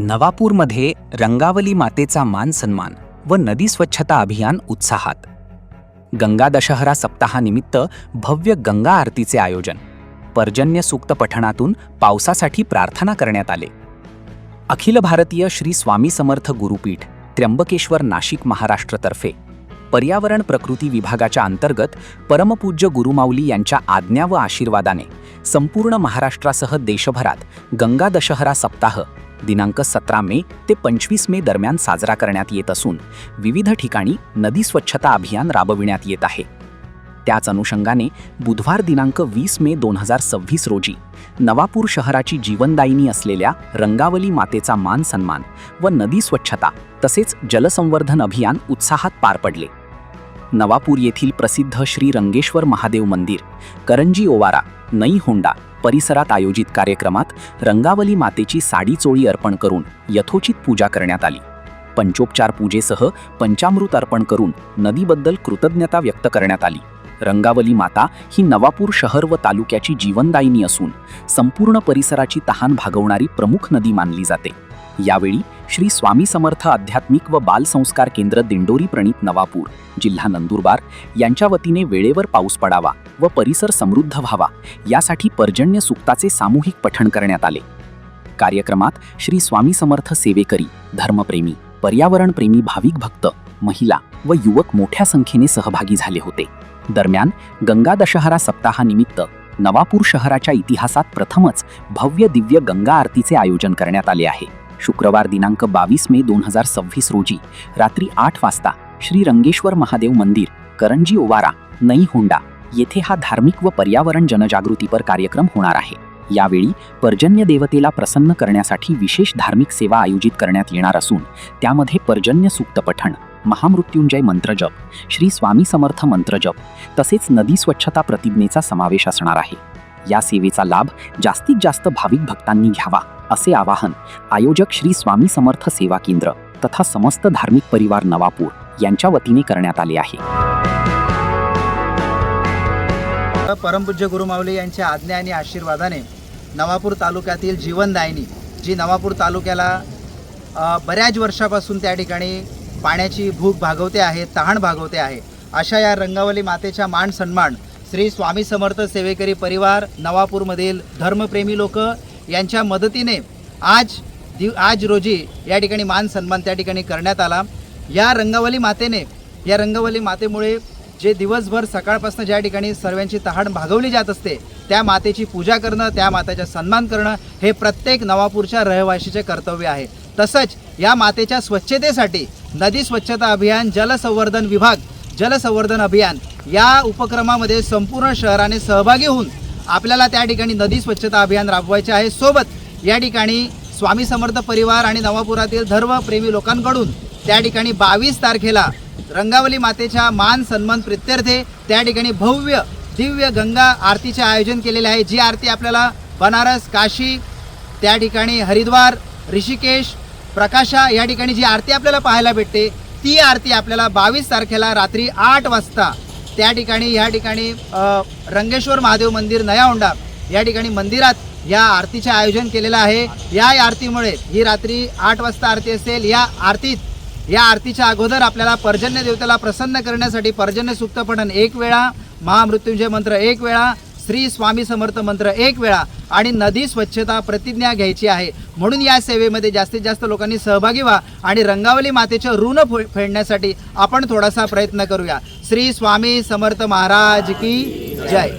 नवापूरमध्ये रंगावली मातेचा मान सन्मान व नदी स्वच्छता अभियान उत्साहात. गंगा दशहरा सप्ताहानिमित्त भव्य गंगा आरतीचे आयोजन. पर्जन्य सूक्त पठणातून पावसासाठी प्रार्थना करण्यात आले. अखिल भारतीय श्री स्वामी समर्थ गुरुपीठ त्र्यंबकेश्वर नाशिक महाराष्ट्रतर्फे पर्यावरण प्रकृती विभागाच्या अंतर्गत परमपूज्य गुरुमाऊली यांच्या आज्ञा व आशीर्वादाने संपूर्ण महाराष्ट्रासह देशभरात गंगा दशहरा सप्ताह दिनांक 17 मे ते 25 मे दरम्यान साजरा करण्यात येत असून विविध ठिकाणी नदी स्वच्छता अभियान राबविण्यात येत आहे. त्याच अनुषंगाने बुधवार दिनांक 20 मे 2026 रोजी नवापूर शहराची जीवनदायिनी असलेल्या रंगावली मातेचा मान सन्मान व नदी स्वच्छता तसेच जलसंवर्धन अभियान उत्साहात पार पडले. नवापूर येथील प्रसिद्ध श्री रंगेश्वर महादेव मंदिर, करंजी ओवारा, नई होंडा परिसरात आयोजित कार्यक्रमात रंगावली मातेची साडी चोळी अर्पण करून यथोचित पूजा करण्यात आली. पंचोपचार पूजेसह पंचामृत अर्पण करून नदीबद्दल कृतज्ञता व्यक्त करण्यात आली. रंगावली माता ही नवापूर शहर व तालुक्याची जीवनदायिनी असून संपूर्ण परिसराची तहान भागवणारी प्रमुख नदी मानली जाते. यावेळी श्री स्वामी समर्थ आध्यात्मिक व बाल संस्कार केंद्र दिंडोरी प्रणीत नवापूर, जिल्हा नंदुरबार यांच्या वतीने वेळेवर पाऊस पडावा व परिसर समृद्ध व्हावा यासाठी पर्जन्य सूक्ताचे सामूहिक पठण करण्यात आले. कार्यक्रमात श्री स्वामी समर्थ सेवेकरी, धर्मप्रेमी, पर्यावरणप्रेमी भाविक भक्त, महिला व युवक मोठ्या संख्येने सहभागी झाले होते. दरम्यान गंगा दशहरा सप्ताहानिमित्त नवापूर शहराच्या इतिहासात प्रथमच भव्य दिव्य गंगा आरतीचे आयोजन करण्यात आले आहे. शुक्रवार दिनांक 22 मे 2026 रोजी रात्री 8 वाजता श्री रंगेश्वर महादेव मंदिर, करंजी ओवारा, नई होंडा येथे हा धार्मिक व पर्यावरण जनजागृतीपर कार्यक्रम होणार आहे. यावेळी पर्जन्य देवतेला प्रसन्न करण्यासाठी विशेष धार्मिक सेवा आयोजित करण्यात येणार असून त्यामध्ये पर्जन्य सूक्त पठण, महामृत्युंजय मंत्रजप, श्री स्वामी समर्थ मंत्रजप तसेच नदी स्वच्छता प्रतिज्ञेचा समावेश असणार आहे. या सेवेचा लाभ जास्तीत जास्त भाविक भक्तांनी घ्यावा असे आवाहन आयोजक श्री स्वामी समर्थ सेवा केंद्र तथा समस्त धार्मिक परिवार नवापूर यांच्या वतीने करण्यात आले आहे. परमपूज्य गुरुमाऊली यांच्या आज्ञा आणि आशीर्वादाने नवापूर तालुक्यातील जीवनदायिनी जी नवापूर तालुक्याला बऱ्याच वर्षापासून त्या ठिकाणी पाण्याची भूक भागवते आहे, तहान भागवते आहे, अशा या रंगावली मातेच्या मान सन्मान श्री स्वामी समर्थ सेवेकरी परिवार नवापूरमधील धर्मप्रेमी लोक यांच्या मदतीने आज रोजी या ठिकाणी मान सन्मान त्या ठिकाणी करण्यात आला. या रंगावली मातेमुळे जे दिवसभर सकाळपासून ज्या ठिकाणी सर्वांची तहान भागवली जात असते त्या मातेची पूजा करणं, त्या मातेचा सन्मान करणं हे प्रत्येक नवापूरच्या रहिवासीचे कर्तव्य आहे. तसंच या मातेच्या स्वच्छतेसाठी नदी स्वच्छता अभियान, जलसंवर्धन अभियान या उपक्रमामध्ये संपूर्ण शहराने सहभागी होऊन आपल्याला त्या ठिकाणी नदी स्वच्छता अभियान राबवायचे आहे. सोबत या ठिकाणी स्वामी समर्थ परिवार आणि नवापुरातील धर्मप्रेमी लोकांकडून त्या ठिकाणी 22 तारखेला रंगावली मातेच्या मान सन्मान प्रित्यर्थे त्या ठिकाणी भव्य दिव्य गंगा आरतीचे आयोजन केलेले आहे. जी आरती आपल्याला बनारस, काशी, त्या ठिकाणी हरिद्वार, ऋषिकेश, प्रकाशा या ठिकाणी जी आरती आपल्याला पाहायला भेटते ती आरती आपल्याला 22 तारखेला रात्री 8 वाजता त्या ठिकाणी रंगेश्वर महादेव मंदिर, नया होंडा या ठिकाणी मंदिरात या आरतीचे आयोजन केलेलं आहे. या आरतीमुळे ही रात्री 8 वाजता आरती असेल. या आरतीच्या अगोदर आपल्याला पर्जन्य देवतेला प्रसन्न करण्यासाठी पर्जन्य सूक्त पठण 1 वेळा, महामृत्युंजय मंत्र 1 वेळा, श्री स्वामी समर्थ मंत्र 1 वेळा आणि नदी स्वच्छता प्रतिज्ञा घ्यायची आहे. म्हणून या सेवेमध्ये जास्तीत जास्त लोकांनी सहभागी व्हा आणि रंगावली मातेचे ऋण फेडण्यासाठी आपण थोडासा प्रयत्न करूया. श्री स्वामी समर्थ महाराज की जय.